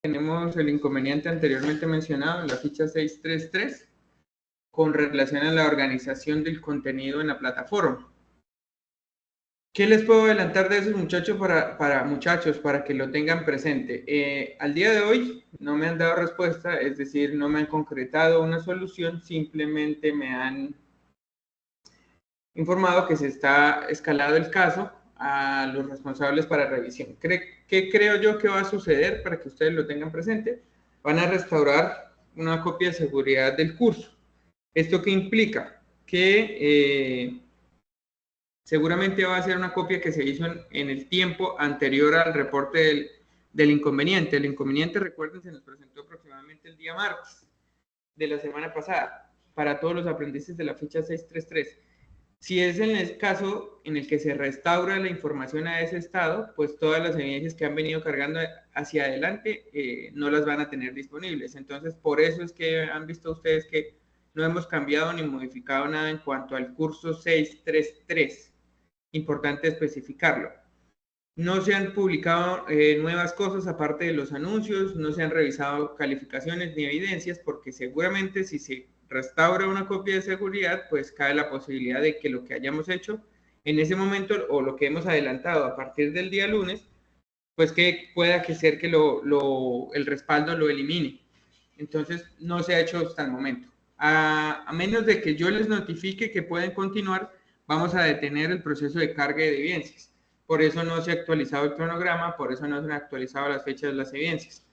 Tenemos el inconveniente anteriormente mencionado en la ficha 633 con relación a la organización del contenido en la plataforma. ¿Qué les puedo adelantar de esos muchachos para que lo tengan presente? Al día de hoy no me han dado respuesta, es decir, no me han concretado una solución, simplemente me han informado que se está escalado el caso a los responsables para revisión. ¿Qué creo yo que va a suceder para que ustedes lo tengan presente? Van a restaurar una copia de seguridad del curso. ¿Esto qué implica? Que seguramente va a ser una copia que se hizo en el tiempo anterior al reporte del inconveniente. El inconveniente, recuerden, se nos presentó aproximadamente el día martes de la semana pasada para todos los aprendices de la ficha 633. Si es en el caso en el que se restaura la información a ese estado, pues todas las evidencias que han venido cargando hacia adelante no las van a tener disponibles. Entonces, por eso es que han visto ustedes que no hemos cambiado ni modificado nada en cuanto al curso 633. Importante especificarlo. No se han publicado nuevas cosas aparte de los anuncios, no se han revisado calificaciones ni evidencias, porque seguramente si se restaura una copia de seguridad, pues cae la posibilidad de que lo que hayamos hecho en ese momento o lo que hemos adelantado a partir del día lunes, pues que pueda que ser que el respaldo lo elimine. Entonces, no se ha hecho hasta el momento. A menos de que yo les notifique que pueden continuar, vamos a detener el proceso de carga de evidencias. Por eso no se ha actualizado el cronograma, por eso no se han actualizado las fechas de las evidencias.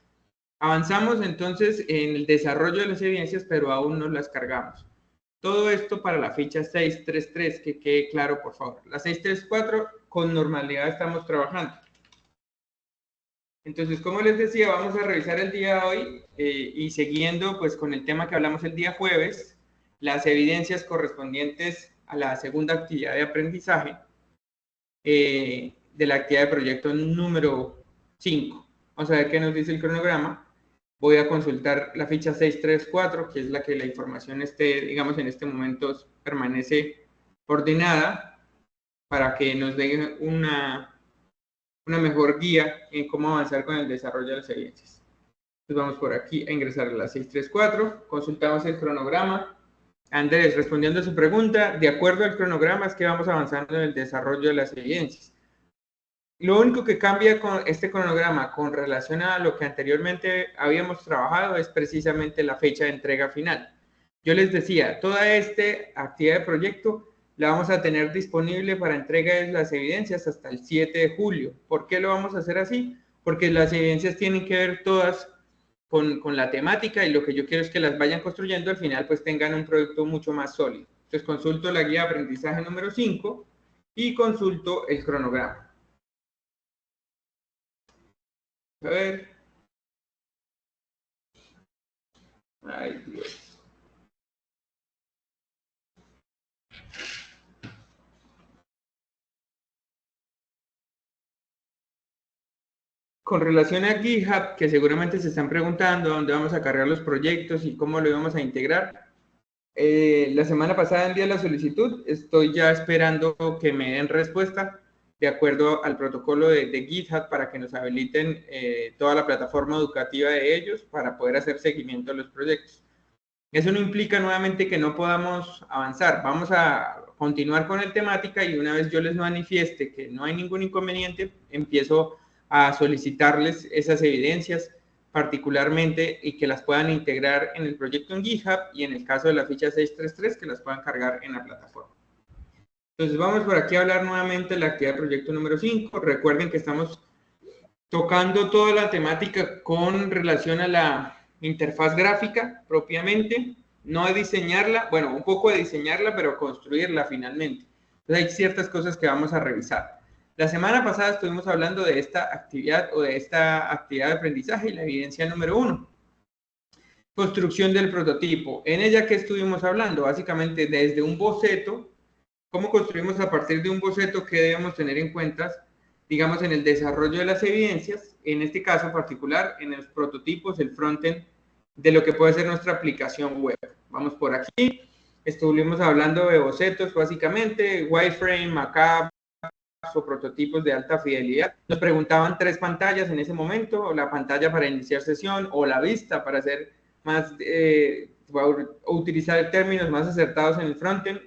Avanzamos entonces en el desarrollo de las evidencias, pero aún no las cargamos. Todo esto para la ficha 633, que quede claro, por favor. La 634, con normalidad estamos trabajando. Entonces, como les decía, vamos a revisar el día de hoy y siguiendo pues con el tema que hablamos el día jueves, las evidencias correspondientes a la segunda actividad de aprendizaje de la actividad de proyecto número 5. Vamos a ver qué nos dice el cronograma. Voy a consultar la ficha 634, que es la que la información digamos, en este momento permanece ordenada para que nos dé una mejor guía en cómo avanzar con el desarrollo de las evidencias. Entonces vamos por aquí a ingresar a la 634, consultamos el cronograma. Andrés, respondiendo a su pregunta, de acuerdo al cronograma es que vamos avanzando en el desarrollo de las evidencias. Lo único que cambia con este cronograma con relación a lo que anteriormente habíamos trabajado es precisamente la fecha de entrega final. Yo les decía, toda esta actividad de proyecto la vamos a tener disponible para entrega de las evidencias hasta el 7 de julio. ¿Por qué lo vamos a hacer así? Porque las evidencias tienen que ver todas con la temática y lo que yo quiero es que las vayan construyendo, al final pues tengan un producto mucho más sólido. Entonces consulto la guía de aprendizaje número 5 y consulto el cronograma. A ver. Ay, Dios. Con relación a GitHub, que seguramente se están preguntando dónde vamos a cargar los proyectos y cómo lo vamos a integrar. La semana pasada envié la solicitud, estoy ya esperando que me den respuesta de acuerdo al protocolo de GitHub para que nos habiliten toda la plataforma educativa de ellos para poder hacer seguimiento a los proyectos. Eso no implica nuevamente que no podamos avanzar. Vamos a continuar con el temática y una vez yo les manifieste que no hay ningún inconveniente, empiezo a solicitarles esas evidencias particularmente y que las puedan integrar en el proyecto en GitHub y en el caso de la ficha 633 que las puedan cargar en la plataforma. Entonces vamos por aquí a hablar nuevamente de la actividad de proyecto número 5. Recuerden que estamos tocando toda la temática con relación a la interfaz gráfica propiamente, no de diseñarla, bueno, un poco de diseñarla, pero construirla finalmente. Entonces hay ciertas cosas que vamos a revisar. La semana pasada estuvimos hablando de esta actividad o de esta actividad de aprendizaje y la evidencia número 1. Construcción del prototipo. En ella, ¿qué estuvimos hablando? Básicamente desde un boceto, cómo construimos a partir de un boceto, qué debemos tener en cuenta, digamos, en el desarrollo de las evidencias, en este caso particular, en los prototipos, el frontend de lo que puede ser nuestra aplicación web. Vamos por aquí, estuvimos hablando de bocetos básicamente, wireframe, mockup, o prototipos de alta fidelidad. Nos preguntaban 3 pantallas en ese momento, o la pantalla para iniciar sesión, o la vista para hacer más, utilizar términos más acertados en el frontend,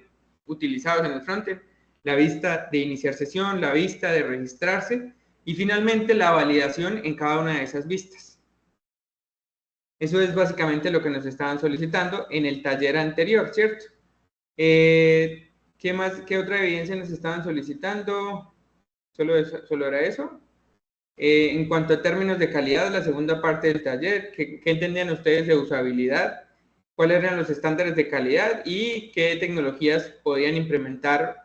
utilizados en el frontend, la vista de iniciar sesión, la vista de registrarse, y finalmente la validación en cada una de esas vistas. Eso es básicamente lo que nos estaban solicitando en el taller anterior, ¿cierto? ¿Qué más, qué otra evidencia nos estaban solicitando? ¿Solo era eso? En cuanto a términos de calidad, la segunda parte del taller, ¿qué entendían ustedes de usabilidad? ¿Cuáles eran los estándares de calidad y qué tecnologías podían implementar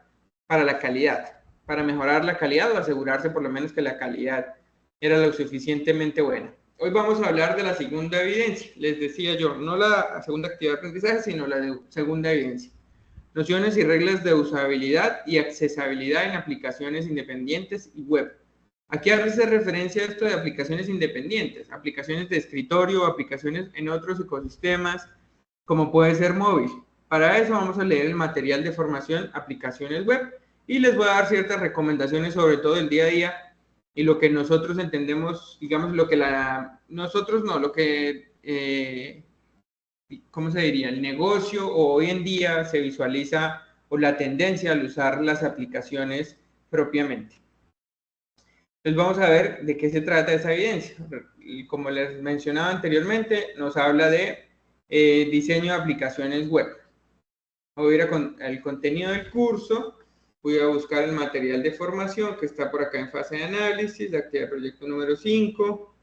para la calidad? Para mejorar la calidad o asegurarse por lo menos que la calidad era lo suficientemente buena. Hoy vamos a hablar de la segunda evidencia. Les decía yo, no la segunda actividad de aprendizaje, sino la segunda evidencia. Nociones y reglas de usabilidad y accesibilidad en aplicaciones independientes y web. Aquí hace referencia a esto de aplicaciones independientes, aplicaciones de escritorio, aplicaciones en otros ecosistemas, como puede ser móvil. Para eso vamos a leer el material de formación aplicaciones web y les voy a dar ciertas recomendaciones sobre todo el día a día y lo que nosotros entendemos, digamos, lo que ¿cómo se diría? El negocio o hoy en día se visualiza o la tendencia al usar las aplicaciones propiamente. Entonces vamos a ver de qué se trata esa evidencia. Como les mencionaba anteriormente, nos habla de diseño de aplicaciones web. Voy a ir al contenido del curso, voy a buscar el material de formación que está por acá en fase de análisis, actividad de proyecto número 5,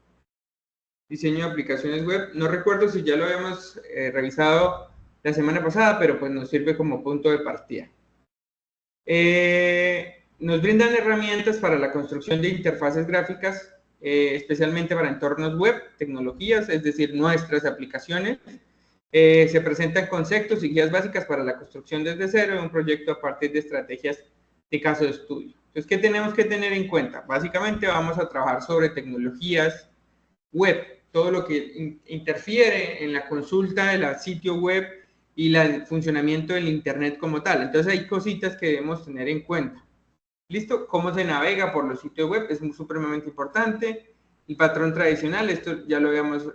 diseño de aplicaciones web. No recuerdo si ya lo habíamos revisado la semana pasada, pero pues nos sirve como punto de partida. Nos brindan herramientas para la construcción de interfaces gráficas, especialmente para entornos web, tecnologías, es decir, nuestras aplicaciones. Se presentan conceptos y guías básicas para la construcción desde cero de un proyecto a partir de estrategias de caso de estudio. Entonces, ¿qué tenemos que tener en cuenta? Básicamente vamos a trabajar sobre tecnologías web, todo lo que interfiere en la consulta del sitio web y el funcionamiento del Internet como tal. Entonces, hay cositas que debemos tener en cuenta. ¿Listo? ¿Cómo se navega por los sitios web? Es supremamente importante. El patrón tradicional, esto ya lo habíamos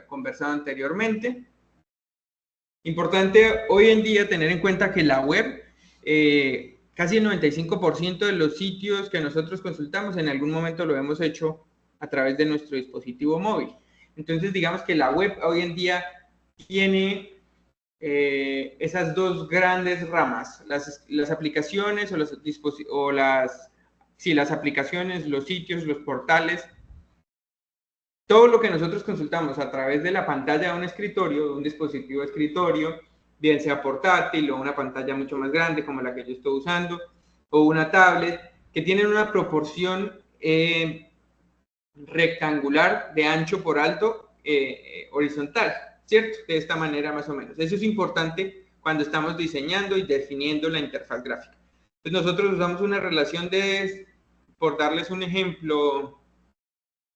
conversado anteriormente. Importante hoy en día tener en cuenta que la web, casi el 95% de los sitios que nosotros consultamos en algún momento lo hemos hecho a través de nuestro dispositivo móvil. Entonces, digamos que la web hoy en día tiene esas dos grandes ramas, las aplicaciones las aplicaciones, los sitios, los portales. Todo lo que nosotros consultamos a través de la pantalla de un escritorio, de un dispositivo de escritorio, bien sea portátil o una pantalla mucho más grande como la que yo estoy usando, o una tablet, que tienen una proporción rectangular de ancho por alto horizontal, ¿cierto? De esta manera más o menos. Eso es importante cuando estamos diseñando y definiendo la interfaz gráfica. Entonces nosotros usamos una relación por darles un ejemplo,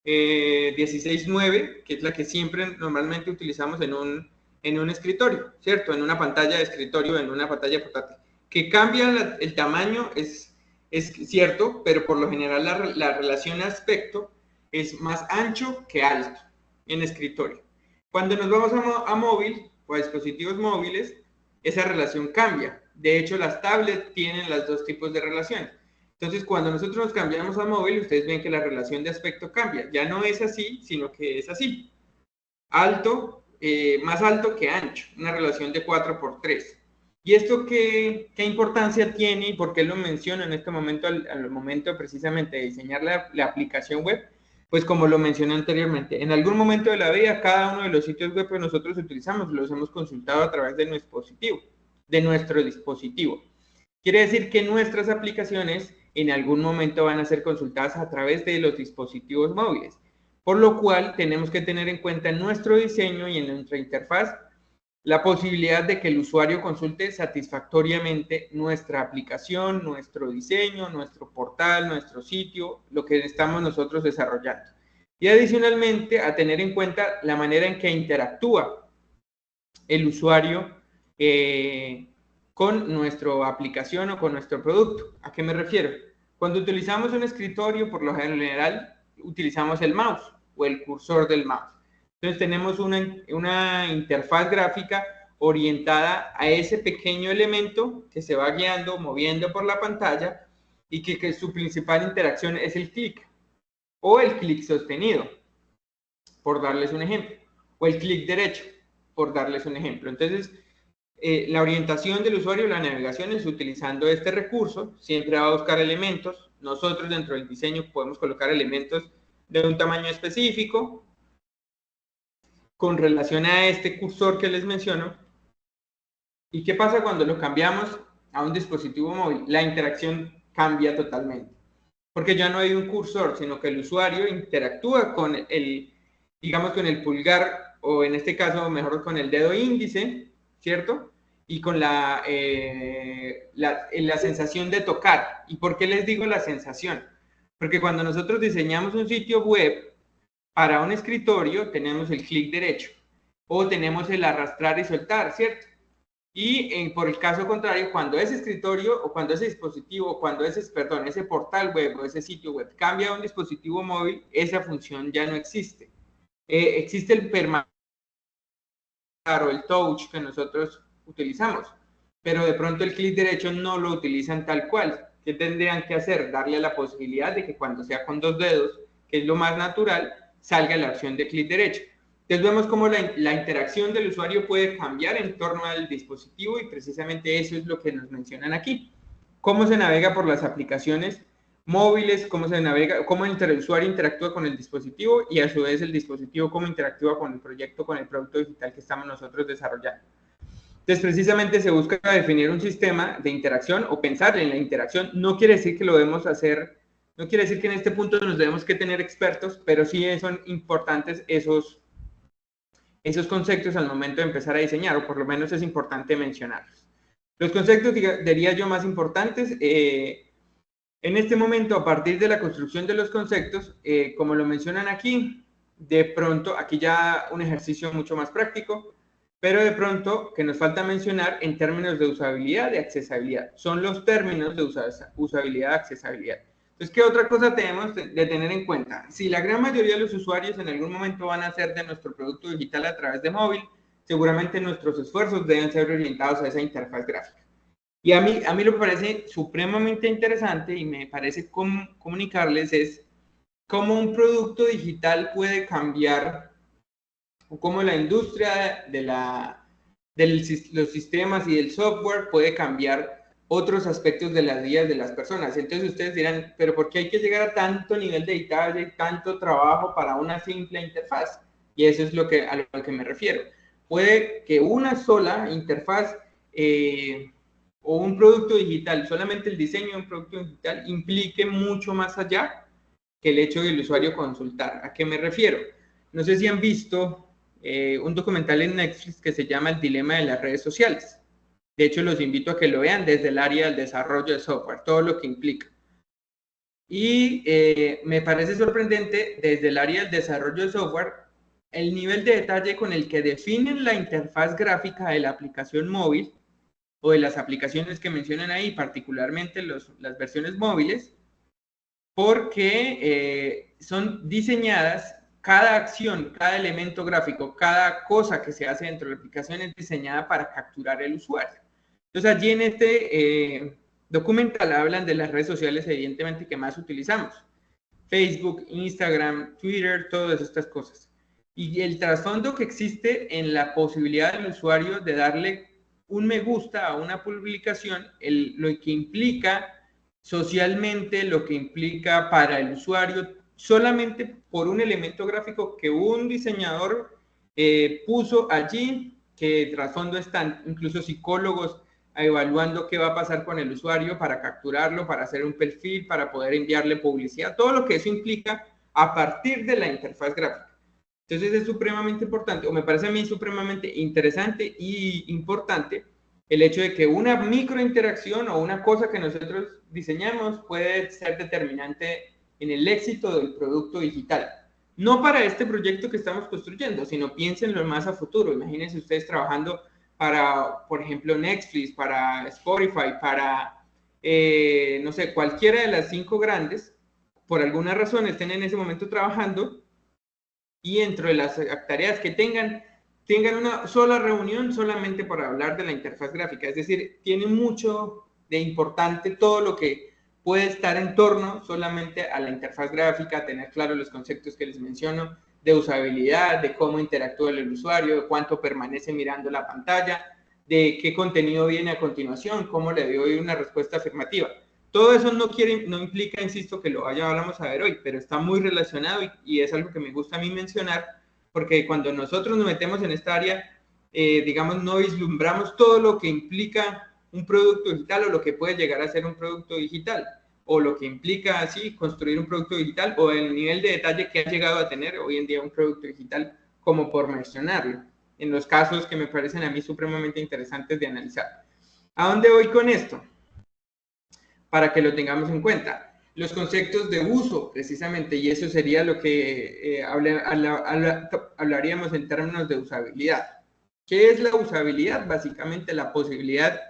16:9, que es la que siempre normalmente utilizamos en un escritorio, ¿cierto? En una pantalla de escritorio, en una pantalla portátil. Que cambia el tamaño es cierto, pero por lo general la relación aspecto es más ancho que alto en escritorio. Cuando nos vamos a móvil o a dispositivos móviles, esa relación cambia. De hecho, las tablets tienen los dos tipos de relaciones. Entonces, cuando nosotros nos cambiamos a móvil, ustedes ven que la relación de aspecto cambia. Ya no es así, sino que es así. Alto, más alto que ancho. Una relación de 4:3. ¿Y esto qué importancia tiene y por qué lo menciono en este momento, al momento precisamente de diseñar la aplicación web? Pues como lo mencioné anteriormente, en algún momento de la vida, cada uno de los sitios web que nosotros utilizamos los hemos consultado a través de nuestro dispositivo. Quiere decir que nuestras aplicaciones en algún momento van a ser consultadas a través de los dispositivos móviles, por lo cual tenemos que tener en cuenta en nuestro diseño y en nuestra interfaz la posibilidad de que el usuario consulte satisfactoriamente nuestra aplicación, nuestro diseño, nuestro portal, nuestro sitio, lo que estamos nosotros desarrollando. Y adicionalmente a tener en cuenta la manera en que interactúa el usuario con nuestra aplicación o con nuestro producto. ¿A qué me refiero? Cuando utilizamos un escritorio, por lo general, utilizamos el mouse o el cursor del mouse. Entonces tenemos una interfaz gráfica orientada a ese pequeño elemento que se va guiando, moviendo por la pantalla y que su principal interacción es el clic o el clic sostenido, por darles un ejemplo, o el clic derecho, por darles un ejemplo. Entonces, la orientación del usuario, la navegación es utilizando este recurso, siempre va a buscar elementos. Nosotros dentro del diseño podemos colocar elementos de un tamaño específico con relación a este cursor que les menciono. ¿Y qué pasa cuando lo cambiamos a un dispositivo móvil? La interacción cambia totalmente, porque ya no hay un cursor, sino que el usuario interactúa con digamos, con el pulgar, o en este caso, mejor con el dedo índice, ¿cierto? Y con la sensación de tocar. ¿Y por qué les digo la sensación? Porque cuando nosotros diseñamos un sitio web para un escritorio, tenemos el clic derecho, o tenemos el arrastrar y soltar, ¿cierto? Y por el caso contrario, cuando ese escritorio o cuando ese dispositivo, o cuando ese portal web o ese sitio web cambia a un dispositivo móvil, esa función ya no existe. Existe el permanecer o el touch que nosotros utilizamos, pero de pronto el clic derecho no lo utilizan tal cual. ¿Qué tendrían que hacer? Darle la posibilidad de que cuando sea con 2 dedos, que es lo más natural, salga la opción de clic derecho. Entonces vemos cómo la interacción del usuario puede cambiar en torno al dispositivo y precisamente eso es lo que nos mencionan aquí. Cómo se navega por las aplicaciones móviles, cómo se navega, cómo el usuario interactúa con el dispositivo y a su vez el dispositivo cómo interactúa con el proyecto, con el producto digital que estamos nosotros desarrollando. Entonces, precisamente se busca definir un sistema de interacción o pensar en la interacción. No quiere decir que lo debemos hacer, no quiere decir que en este punto nos debemos que tener expertos, pero sí son importantes esos conceptos al momento de empezar a diseñar, o por lo menos es importante mencionarlos. Los conceptos, diría yo, más importantes, en este momento, a partir de la construcción de los conceptos, como lo mencionan aquí, de pronto, aquí ya un ejercicio mucho más práctico, pero de pronto, que nos falta mencionar en términos de usabilidad y accesibilidad. Son los términos de usabilidad y accesibilidad. Entonces, ¿qué otra cosa tenemos de tener en cuenta? Si la gran mayoría de los usuarios en algún momento van a hacer de nuestro producto digital a través de móvil, seguramente nuestros esfuerzos deben ser orientados a esa interfaz gráfica. Y a mí lo que me parece supremamente interesante y me parece comunicarles es cómo un producto digital puede cambiar o cómo la industria de los sistemas y del software puede cambiar otros aspectos de las vidas de las personas. Entonces ustedes dirán, pero ¿por qué hay que llegar a tanto nivel de detalle y tanto trabajo para una simple interfaz? Y eso es a lo que me refiero. Puede que una sola interfaz o un producto digital, solamente el diseño de un producto digital implique mucho más allá que el hecho del usuario consultar. ¿A qué me refiero? No sé si han visto un documental en Netflix que se llama El dilema de las redes sociales. De hecho, los invito a que lo vean desde el área del desarrollo de software, todo lo que implica. Y me parece sorprendente desde el área del desarrollo de software el nivel de detalle con el que definen la interfaz gráfica de la aplicación móvil o de las aplicaciones que mencionan ahí, particularmente las versiones móviles, porque son diseñadas, cada acción, cada elemento gráfico, cada cosa que se hace dentro de la aplicación es diseñada para capturar el usuario. Entonces allí en este documental hablan de las redes sociales evidentemente que más utilizamos. Facebook, Instagram, Twitter, todas estas cosas. Y el trasfondo que existe en la posibilidad del usuario de darle un me gusta a una publicación, lo que implica socialmente, lo que implica para el usuario, solamente por un elemento gráfico que un diseñador puso allí, que de trasfondo están incluso psicólogos evaluando qué va a pasar con el usuario para capturarlo, para hacer un perfil, para poder enviarle publicidad, todo lo que eso implica a partir de la interfaz gráfica. Entonces es supremamente importante, o me parece a mí supremamente interesante y importante el hecho de que una microinteracción o una cosa que nosotros diseñamos puede ser determinante en el éxito del producto digital. No para este proyecto que estamos construyendo, sino piénsenlo más a futuro. Imagínense ustedes trabajando para, por ejemplo, Netflix, para Spotify, para no sé, cualquiera de las 5 grandes, por alguna razón estén en ese momento trabajando y dentro de las tareas que tengan una sola reunión solamente para hablar de la interfaz gráfica. Es decir, tiene mucho de importante todo lo que puede estar en torno solamente a la interfaz gráfica, tener claro los conceptos que les menciono, de usabilidad, de cómo interactúa el usuario, de cuánto permanece mirando la pantalla, de qué contenido viene a continuación, cómo le doy una respuesta afirmativa. Todo eso no implica, insisto, que lo vamos a ver hoy, pero está muy relacionado y es algo que me gusta a mí mencionar, porque cuando nosotros nos metemos en esta área, digamos, no vislumbramos todo lo que implica un producto digital o lo que puede llegar a ser un producto digital, o lo que implica así construir un producto digital, o el nivel de detalle que ha llegado a tener hoy en día un producto digital, como por mencionarlo, en los casos que me parecen a mí supremamente interesantes de analizar. ¿A dónde voy con esto? Para que lo tengamos en cuenta. Los conceptos de uso, precisamente, y eso sería lo que hablaríamos en términos de usabilidad. ¿Qué es la usabilidad? Básicamente la posibilidad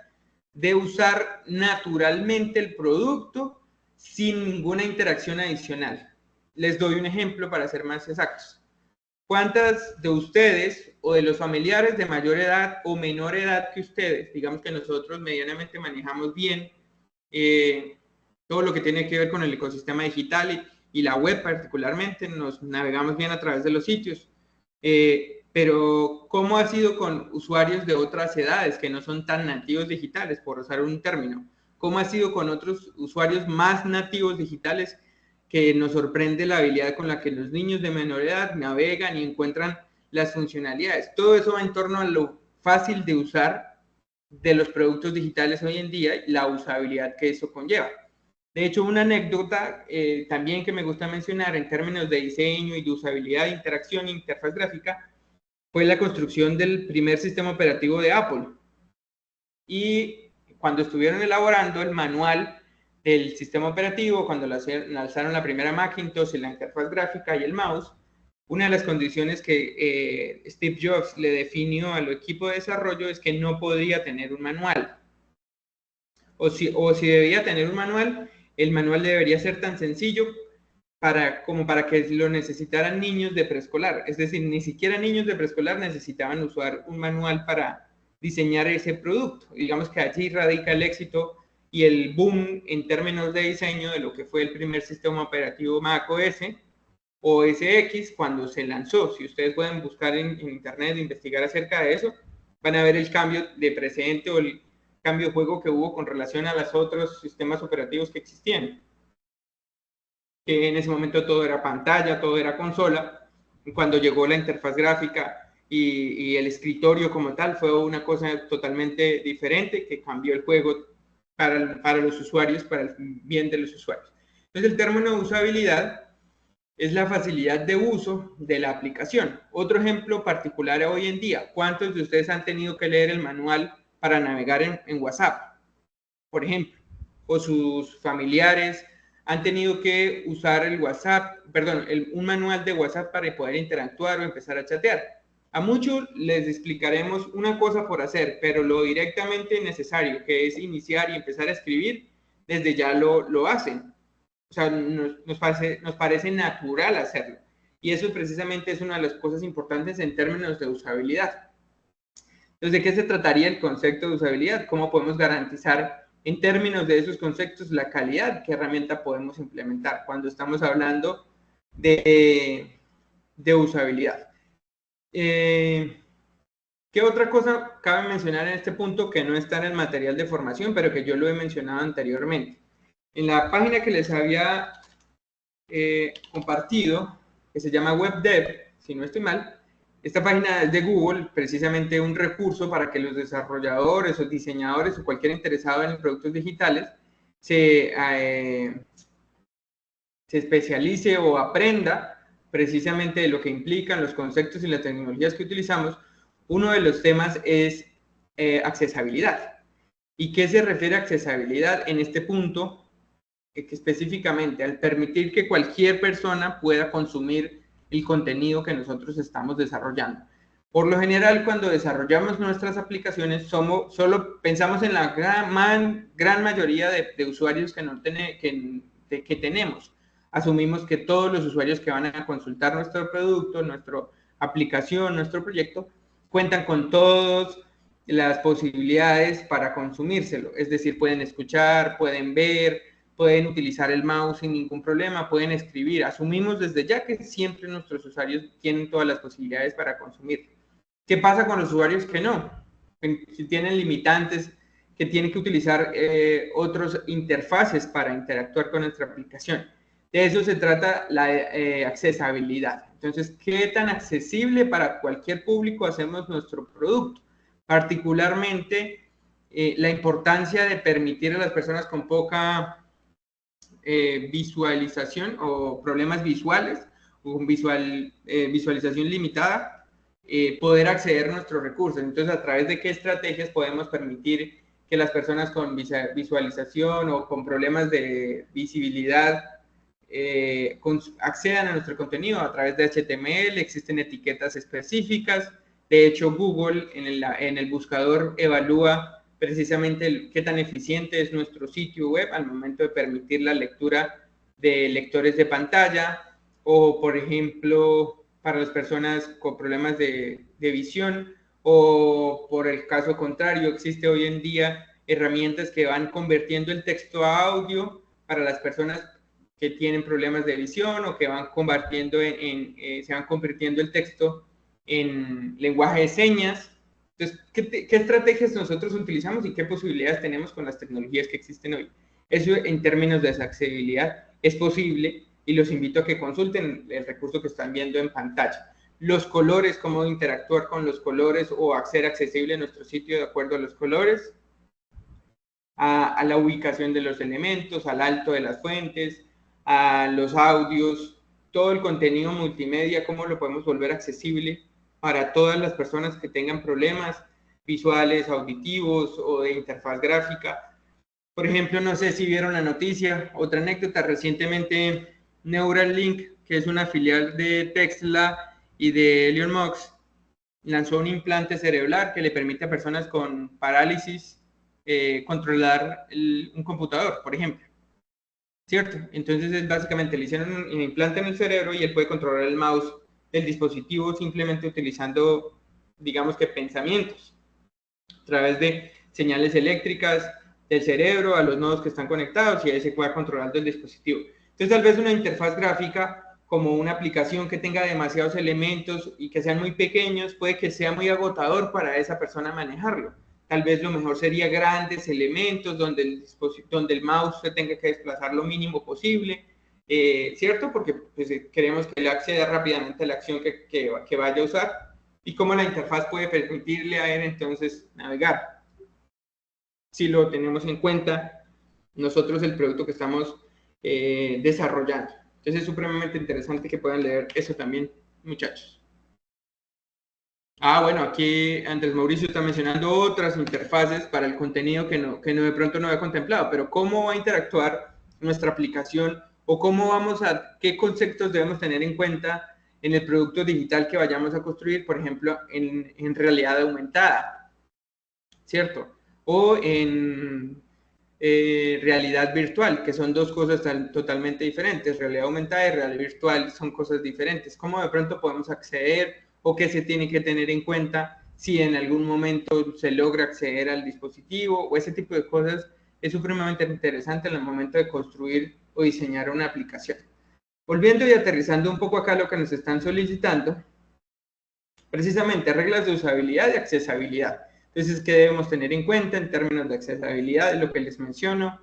de usar naturalmente el producto sin ninguna interacción adicional. Les doy un ejemplo para ser más exactos. ¿Cuántas de ustedes o de los familiares de mayor edad o menor edad que ustedes, digamos que nosotros medianamente manejamos bien todo lo que tiene que ver con el ecosistema digital y la web particularmente, nos navegamos bien a través de los sitios, pero ¿cómo ha sido con usuarios de otras edades que no son tan nativos digitales, por usar un término? ¿Cómo ha sido con otros usuarios más nativos digitales que nos sorprende la habilidad con la que los niños de menor edad navegan y encuentran las funcionalidades? Todo eso va en torno a lo fácil de usar de los productos digitales hoy en día y la usabilidad que eso conlleva. De hecho, una anécdota también que me gusta mencionar en términos de diseño y de usabilidad, interacción e interfaz gráfica fue la construcción del primer sistema operativo de Apple. Y cuando estuvieron elaborando el manual del sistema operativo, cuando lanzaron la primera Macintosh y la interfaz gráfica y el mouse, una de las condiciones que Steve Jobs le definió al equipo de desarrollo es que no podía tener un manual. O si debía tener un manual, el manual debería ser tan sencillo como para que lo necesitaran niños de preescolar. Es decir, ni siquiera niños de preescolar necesitaban usar un manual para diseñar ese producto. Digamos que allí radica el éxito y el boom en términos de diseño de lo que fue el primer sistema operativo macOS o OS X cuando se lanzó. Si ustedes pueden buscar en internet e investigar acerca de eso, van a ver el cambio de precedente o el cambio de juego que hubo con relación a los otros sistemas operativos que existían. Que en ese momento todo era pantalla, todo era consola. Cuando llegó la interfaz gráfica y el escritorio como tal, fue una cosa totalmente diferente que cambió el juego para los usuarios, para el bien de los usuarios. Entonces, el término de usabilidad es la facilidad de uso de la aplicación. Otro ejemplo particular hoy en día, ¿cuántos de ustedes han tenido que leer el manual para navegar en WhatsApp, por ejemplo? O sus familiares han tenido que usar el WhatsApp, perdón, un manual de WhatsApp para poder interactuar o empezar a chatear. A muchos les explicaremos una cosa por hacer, pero lo directamente necesario, que es iniciar y empezar a escribir, desde ya lo hacen. O sea, nos parece natural hacerlo. Y eso precisamente es una de las cosas importantes en términos de usabilidad. Entonces, ¿de qué se trataría el concepto de usabilidad? ¿Cómo podemos garantizar en términos de esos conceptos la calidad? ¿Qué herramienta podemos implementar cuando estamos hablando de usabilidad? ¿Qué otra cosa cabe mencionar en este punto que no está en el material de formación, pero que yo lo he mencionado anteriormente? En la página que les había compartido, que se llama WebDev, si no estoy mal, esta página es de Google, precisamente un recurso para que los desarrolladores o diseñadores o cualquier interesado en productos digitales se especialice o aprenda precisamente de lo que implican los conceptos y las tecnologías que utilizamos. Uno de los temas es accesibilidad. ¿Y qué se refiere a accesibilidad en este punto? Que específicamente al permitir que cualquier persona pueda consumir el contenido que nosotros estamos desarrollando. Por lo general, cuando desarrollamos nuestras aplicaciones, solo pensamos en la gran mayoría de usuarios que tenemos. Asumimos que todos los usuarios que van a consultar nuestro producto, nuestra aplicación, nuestro proyecto, cuentan con todas las posibilidades para consumírselo. Es decir, pueden escuchar, pueden ver, pueden utilizar el mouse sin ningún problema, pueden escribir. Asumimos desde ya que siempre nuestros usuarios tienen todas las posibilidades para consumirlo. ¿Qué pasa con los usuarios que no? Si tienen limitantes, que tienen que utilizar otras interfaces para interactuar con nuestra aplicación. De eso se trata la accesibilidad. Entonces, ¿qué tan accesible para cualquier público hacemos nuestro producto? Particularmente, la importancia de permitir a las personas con poca visualización o problemas visuales o con visualización limitada, poder acceder a nuestros recursos. Entonces, ¿a través de qué estrategias podemos permitir que las personas con visualización o con problemas de visibilidad accedan a nuestro contenido? A través de HTML, existen etiquetas específicas. De hecho, Google en el buscador evalúa precisamente qué tan eficiente es nuestro sitio web al momento de permitir la lectura de lectores de pantalla, o por ejemplo, para las personas con problemas de visión, o por el caso contrario, existe hoy en día herramientas que van convirtiendo el texto a audio para las personas que tienen problemas de visión, o que van convirtiendo se van convirtiendo el texto en lenguaje de señas. Entonces, ¿qué estrategias nosotros utilizamos y qué posibilidades tenemos con las tecnologías que existen hoy? Eso en términos de accesibilidad es posible, y los invito a que consulten el recurso que están viendo en pantalla. Los colores, cómo interactuar con los colores o hacer accesible nuestro sitio de acuerdo a los colores, a la ubicación de los elementos, al alto de las fuentes, a los audios, todo el contenido multimedia, cómo lo podemos volver accesible para todas las personas que tengan problemas visuales, auditivos o de interfaz gráfica. Por ejemplo, no sé si vieron la noticia, otra anécdota, recientemente Neuralink, que es una filial de Tesla y de Elon Musk, lanzó un implante cerebral que le permite a personas con parálisis controlar un computador, por ejemplo. ¿Cierto? Entonces es básicamente le hicieron un implante en el cerebro y él puede controlar el mouse del dispositivo simplemente utilizando, digamos que pensamientos, a través de señales eléctricas del cerebro a los nodos que están conectados, y ahí se puede controlar el dispositivo. Entonces tal vez una interfaz gráfica como una aplicación que tenga demasiados elementos y que sean muy pequeños, puede que sea muy agotador para esa persona manejarlo. Tal vez lo mejor sería grandes elementos donde el mouse se tenga que desplazar lo mínimo posible, ¿cierto? Porque pues, queremos que él acceda rápidamente a la acción que vaya a usar, y cómo la interfaz puede permitirle a él entonces navegar. Si lo tenemos en cuenta nosotros el producto que estamos desarrollando. Entonces es supremamente interesante que puedan leer eso también, muchachos. Bueno, aquí Andrés Mauricio está mencionando otras interfaces para el contenido que de pronto no había contemplado, pero ¿cómo va a interactuar nuestra aplicación, o qué conceptos debemos tener en cuenta en el producto digital que vayamos a construir, por ejemplo, en realidad aumentada, ¿cierto? O en realidad virtual, que son dos cosas totalmente diferentes. Realidad aumentada y realidad virtual son cosas diferentes. ¿Cómo de pronto podemos acceder, o qué se tiene que tener en cuenta si en algún momento se logra acceder al dispositivo, o ese tipo de cosas? Es supremamente interesante en el momento de construir o diseñar una aplicación. Volviendo y aterrizando un poco acá lo que nos están solicitando, precisamente reglas de usabilidad y accesibilidad. Entonces, ¿qué debemos tener en cuenta en términos de accesibilidad? Es lo que les menciono,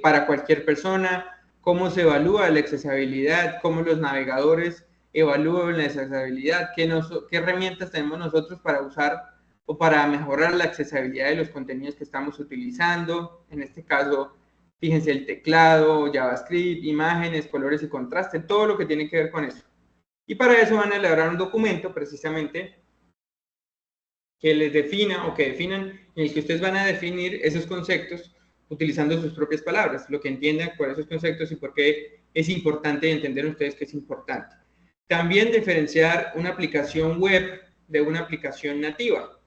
para cualquier persona, cómo se evalúa la accesibilidad, cómo los navegadores evalúan la accesibilidad, qué herramientas tenemos nosotros para usar o para mejorar la accesibilidad de los contenidos que estamos utilizando. En este caso, fíjense, el teclado, JavaScript, imágenes, colores y contraste, todo lo que tiene que ver con eso. Y para eso van a elaborar un documento precisamente que les defina, o que definan, en el que ustedes van a definir esos conceptos utilizando sus propias palabras, lo que entiendan por esos conceptos y por qué es importante entender ustedes que es importante. También diferenciar una aplicación web de una aplicación nativa.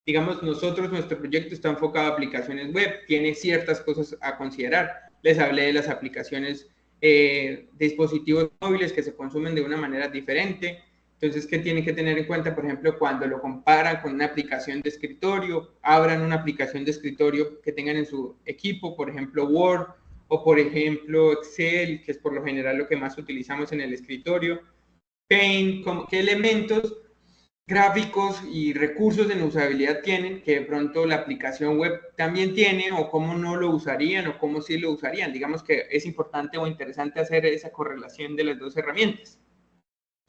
Digamos, nuestro proyecto está enfocado a aplicaciones web, tiene ciertas cosas a considerar. Les hablé de las aplicaciones dispositivos móviles que se consumen de una manera diferente. Entonces, ¿qué tienen que tener en cuenta? Por ejemplo, cuando lo comparan con una aplicación de escritorio, abran una aplicación de escritorio que tengan en su equipo, por ejemplo, Word, o por ejemplo, Excel, que es por lo general lo que más utilizamos en el escritorio. Paint, ¿qué elementos gráficos y recursos en usabilidad tienen que de pronto la aplicación web también tiene, o cómo no lo usarían o cómo sí lo usarían? Digamos que es importante o interesante hacer esa correlación de las dos herramientas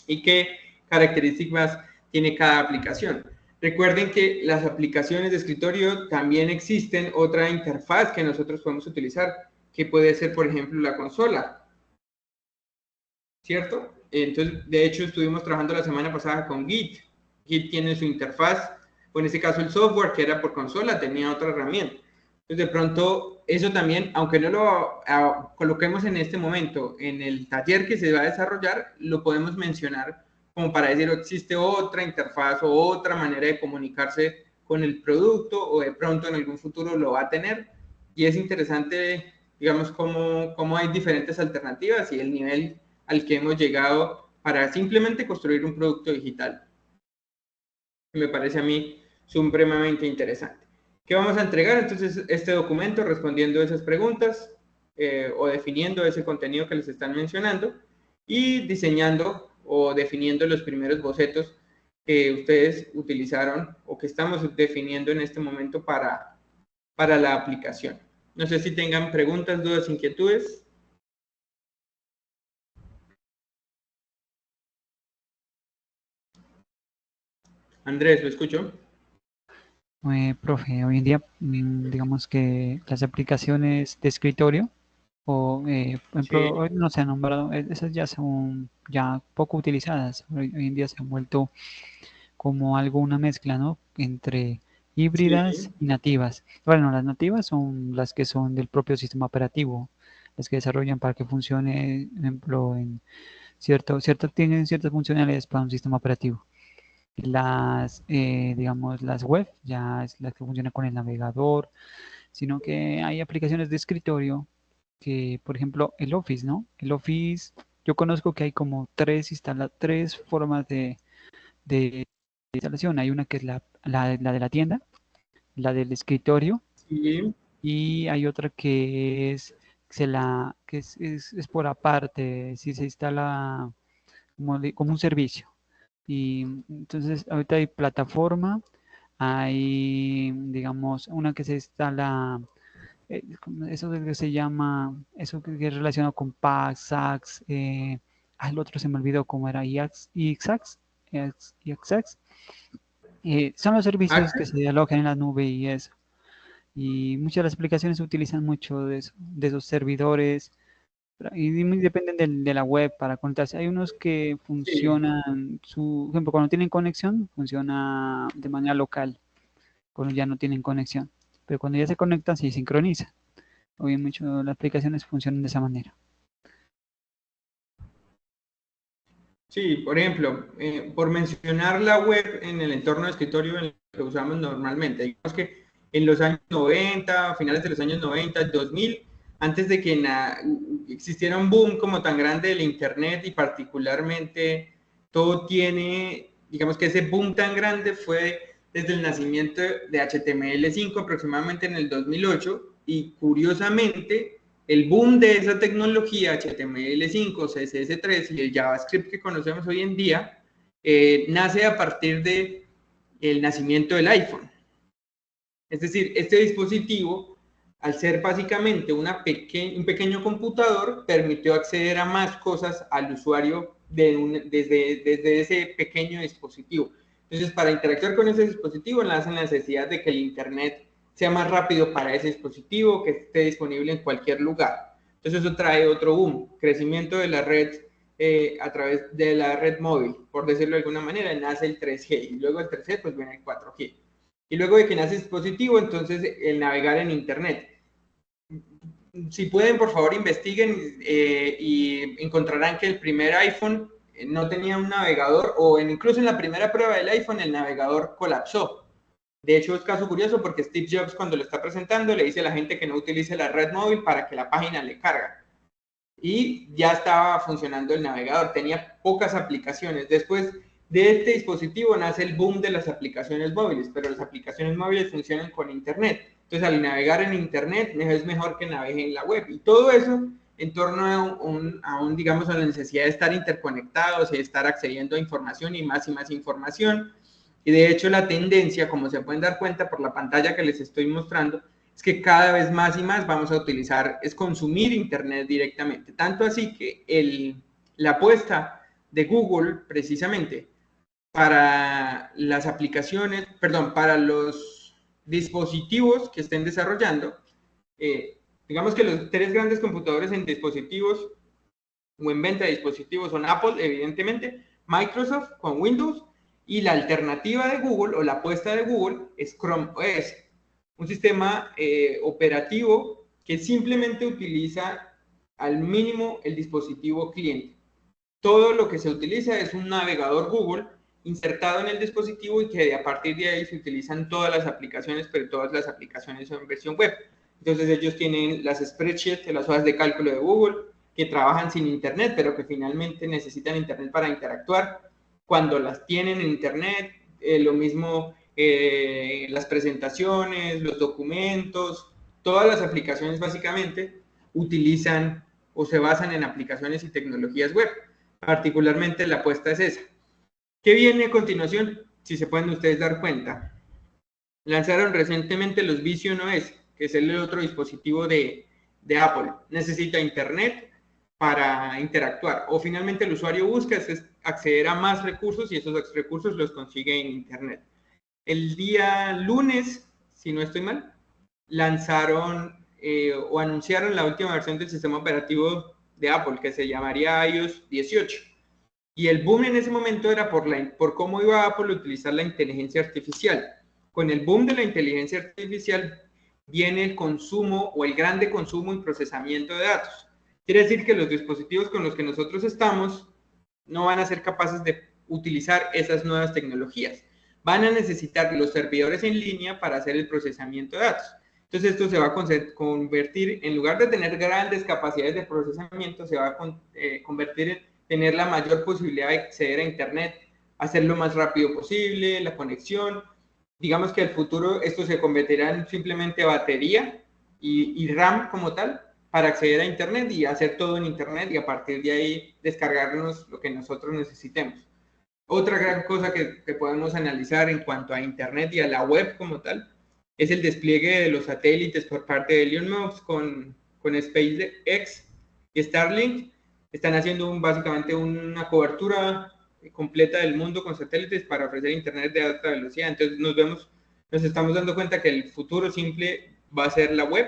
y qué características tiene cada aplicación. Recuerden que las aplicaciones de escritorio también existen otra interfaz que nosotros podemos utilizar, que puede ser, por ejemplo, la consola, ¿cierto? Entonces, de hecho, estuvimos trabajando la semana pasada con Git. Git tiene su interfaz, o en este caso el software, que era por consola, tenía otra herramienta. Entonces, de pronto, eso también, aunque no lo coloquemos en este momento en el taller que se va a desarrollar, lo podemos mencionar como para decir, existe otra interfaz o otra manera de comunicarse con el producto, o de pronto en algún futuro lo va a tener. Y es interesante, digamos, cómo hay diferentes alternativas y el nivel al que hemos llegado para simplemente construir un producto digital. Me parece a mí supremamente interesante. ¿Qué vamos a entregar? Entonces, este documento respondiendo a esas preguntas o definiendo ese contenido que les están mencionando y diseñando o definiendo los primeros bocetos que ustedes utilizaron o que estamos definiendo en este momento para la aplicación. No sé si tengan preguntas, dudas, inquietudes. Andrés, ¿lo escucho? Profe, hoy en día, digamos que las aplicaciones de escritorio, o por ejemplo, Sí, hoy no se han nombrado, esas ya son ya poco utilizadas. Hoy en día se han vuelto como algo, una mezcla, ¿no? Entre híbridas sí. y nativas. Bueno, las nativas son las que son del propio sistema operativo, las que desarrollan para que funcione, por ejemplo, en tienen ciertas funcionalidades para un sistema operativo. Digamos, las web, ya es la que funciona con el navegador, sino que hay aplicaciones de escritorio que, por ejemplo, el Office, ¿no? El Office, yo conozco que hay como tres formas de instalación. Hay una que es la de la tienda, la del escritorio, Sí, y hay otra que es por aparte, si se instala como un servicio. Y entonces ahorita hay plataforma, hay, digamos, una que se instala, eso que se llama, eso que es relacionado con PAX, SAX, el otro se me olvidó cómo era, IXAX, IXAX. Son los servicios que Access. se alojan en la nube y eso. Y muchas de las aplicaciones utilizan mucho de eso, de esos servidores, y dependen de la web para conectarse. Hay unos que Sí. funcionan, por ejemplo, cuando tienen conexión, funciona de manera local, cuando ya no tienen conexión. Pero cuando ya se conectan, se sincroniza. Hoy mucho las aplicaciones funcionan de esa manera. Sí, por ejemplo, por mencionar la web en el entorno de escritorio en el que usamos normalmente. Digamos que en los años 90, a finales de los años 90, 2000, antes de que existiera un boom como tan grande del Internet y particularmente todo tiene, digamos que ese boom tan grande fue desde el nacimiento de HTML5 aproximadamente en el 2008 y curiosamente el boom de esa tecnología, HTML5, CSS3 y el JavaScript que conocemos hoy en día, nace a partir de el nacimiento del iPhone. Es decir, este dispositivo, al ser básicamente un pequeño computador, permitió acceder a más cosas al usuario desde ese pequeño dispositivo. Entonces, para interactuar con ese dispositivo, nace la necesidad de que el Internet sea más rápido para ese dispositivo, que esté disponible en cualquier lugar. Entonces, eso trae otro boom, crecimiento de la red a través de la red móvil, por decirlo de alguna manera, nace el 3G y luego el 3G pues viene el 4G. Y luego de que nace el dispositivo, entonces el navegar en Internet. Si pueden, por favor, investiguen y encontrarán que el primer iPhone no tenía un navegador, o incluso en la primera prueba del iPhone el navegador colapsó. De hecho, es caso curioso porque Steve Jobs, cuando lo está presentando, le dice a la gente que no utilice la red móvil para que la página le carga. Y ya estaba funcionando el navegador, tenía pocas aplicaciones. Después de este dispositivo nace el boom de las aplicaciones móviles, pero las aplicaciones móviles funcionan con Internet. Entonces, al navegar en Internet es mejor que navegue en la web. Y todo eso en torno digamos, a la necesidad de estar interconectados y de estar accediendo a información y más información. Y de hecho, la tendencia, como se pueden dar cuenta por la pantalla que les estoy mostrando, es que cada vez más y más vamos a utilizar, es consumir Internet directamente. Tanto así que la apuesta de Google, precisamente, para las aplicaciones, perdón, para los dispositivos que estén desarrollando, digamos que los tres grandes computadores en dispositivos o en venta de dispositivos son Apple, evidentemente, Microsoft con Windows, y la alternativa de Google o la apuesta de Google es Chrome OS, un sistema operativo que simplemente utiliza al mínimo el dispositivo cliente. Todo lo que se utiliza es un navegador Google insertado en el dispositivo y que a partir de ahí se utilizan todas las aplicaciones, pero todas las aplicaciones son en versión web. Entonces ellos tienen las spreadsheets, las hojas de cálculo de Google, que trabajan sin Internet, pero que finalmente necesitan Internet para interactuar. Cuando las tienen en Internet, lo mismo las presentaciones, los documentos, todas las aplicaciones básicamente utilizan o se basan en aplicaciones y tecnologías web. Particularmente la apuesta es esa. ¿Qué viene a continuación? Si se pueden ustedes dar cuenta. Lanzaron recientemente los Vision OS, que es el otro dispositivo de Apple. Necesita Internet para interactuar. O finalmente el usuario busca es acceder a más recursos y esos recursos los consigue en Internet. El día lunes, si no estoy mal, lanzaron o anunciaron la última versión del sistema operativo de Apple, que se llamaría iOS 18. Y el boom en ese momento era por cómo iba Apple a utilizar la inteligencia artificial. Con el boom de la inteligencia artificial viene el consumo o el grande consumo y procesamiento de datos. Quiere decir que los dispositivos con los que nosotros estamos no van a ser capaces de utilizar esas nuevas tecnologías. Van a necesitar los servidores en línea para hacer el procesamiento de datos. Entonces esto se va a convertir, en lugar de tener grandes capacidades de procesamiento, se va a convertir en tener la mayor posibilidad de acceder a Internet, hacerlo lo más rápido posible, la conexión. Digamos que al futuro esto se convertirá en simplemente batería y RAM como tal para acceder a Internet y hacer todo en Internet y a partir de ahí descargarnos lo que nosotros necesitemos. Otra gran cosa que podemos analizar en cuanto a Internet y a la web como tal es el despliegue de los satélites por parte de Elon Musk con SpaceX y Starlink. Están haciendo básicamente una cobertura completa del mundo con satélites para ofrecer Internet de alta velocidad. Entonces nos estamos dando cuenta que el futuro simple va a ser la web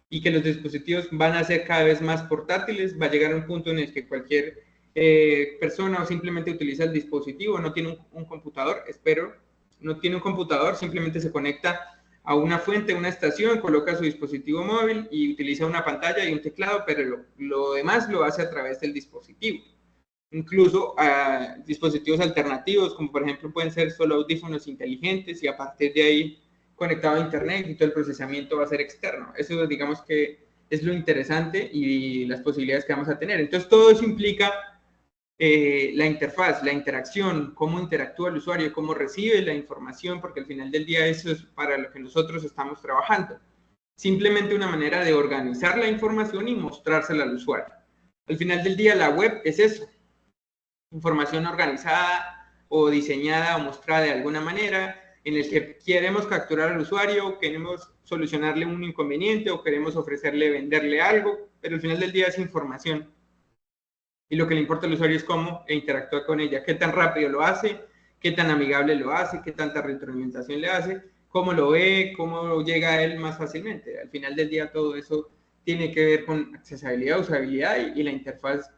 y que los dispositivos van a ser cada vez más portátiles. Va a llegar a un punto en el que cualquier persona o simplemente utiliza el dispositivo, no tiene un computador, no tiene un computador, simplemente se conecta a una fuente, una estación, coloca su dispositivo móvil y utiliza una pantalla y un teclado, pero lo demás lo hace a través del dispositivo. Incluso dispositivos alternativos, como por ejemplo pueden ser solo audífonos inteligentes y a partir de ahí conectado a Internet y todo el procesamiento va a ser externo. Eso digamos que es lo interesante y las posibilidades que vamos a tener. Entonces todo eso implica la interfaz, la interacción, cómo interactúa el usuario, cómo recibe la información, porque al final del día eso es para lo que nosotros estamos trabajando. Simplemente una manera de organizar la información y mostrársela al usuario. Al final del día la web es eso, información organizada o diseñada o mostrada de alguna manera, en el que queremos capturar al usuario, queremos solucionarle un inconveniente o queremos ofrecerle, venderle algo, pero al final del día es información. Y lo que le importa al usuario es cómo interactúa con ella, qué tan rápido lo hace, qué tan amigable lo hace, qué tanta retroalimentación le hace, cómo lo ve, cómo llega a él más fácilmente. Al final del día todo eso tiene que ver con accesibilidad, usabilidad y la interfaz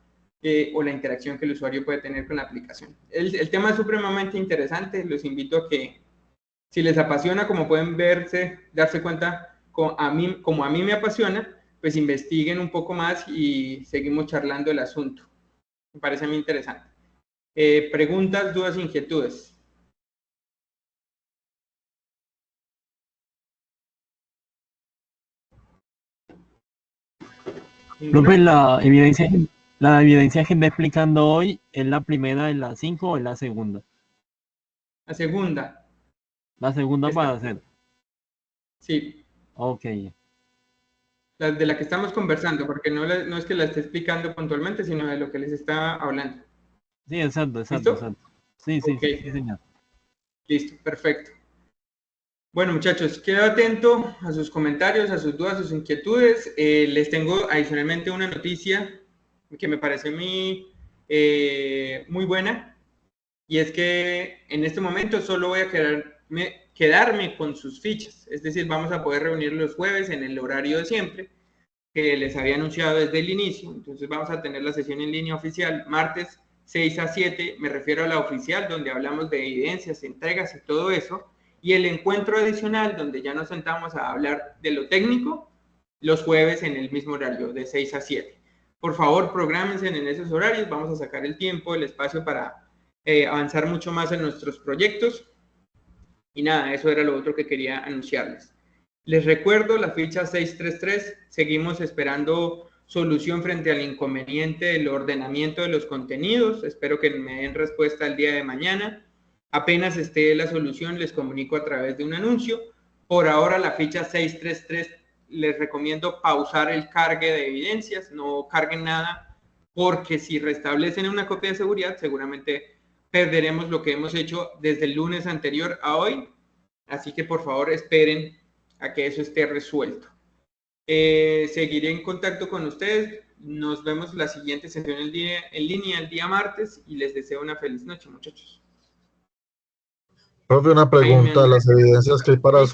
o la interacción que el usuario puede tener con la aplicación. El tema es supremamente interesante, los invito a que si les apasiona, como pueden darse cuenta, como a mí me apasiona, pues investiguen un poco más y seguimos charlando el asunto. Me parece muy interesante. Preguntas, dudas, inquietudes. Profe, la evidencia que está explicando hoy, ¿es la primera de las 5 o es la segunda? La segunda. La segunda para hacer. Sí. Ok. De la que estamos conversando, porque no es que la esté explicando puntualmente, sino de lo que les está hablando. Sí, exacto. ¿Listo? Sí, Okay. sí, señor. Listo, perfecto. Bueno, muchachos, quedo atento a sus comentarios, a sus dudas, a sus inquietudes. Les tengo adicionalmente una noticia que me parece muy buena, y es que en este momento solo voy a quedarme con sus fichas. Es decir, vamos a poder reunir los jueves en el horario de siempre, que les había anunciado desde el inicio. Entonces vamos a tener la sesión en línea oficial martes 6 a 7, me refiero a la oficial, donde hablamos de evidencias, entregas y todo eso, y el encuentro adicional, donde ya nos sentamos a hablar de lo técnico, los jueves en el mismo horario, de 6 a 7. Por favor, prográmense en esos horarios, vamos a sacar el tiempo, el espacio para avanzar mucho más en nuestros proyectos. Y nada, eso era lo otro que quería anunciarles. Les recuerdo la ficha 633, seguimos esperando solución frente al inconveniente del ordenamiento de los contenidos. Espero que me den respuesta el día de mañana. Apenas esté la solución, les comunico a través de un anuncio. Por ahora, la ficha 633, les recomiendo pausar el cargue de evidencias, no carguen nada, porque si restablecen una copia de seguridad, seguramente perderemos lo que hemos hecho desde el lunes anterior a hoy. Así que por favor esperen a que eso esté resuelto. Seguiré en contacto con ustedes. Nos vemos la siguiente sesión en línea el día martes, y les deseo una feliz noche, muchachos. Profe, una pregunta, las evidencias que hay para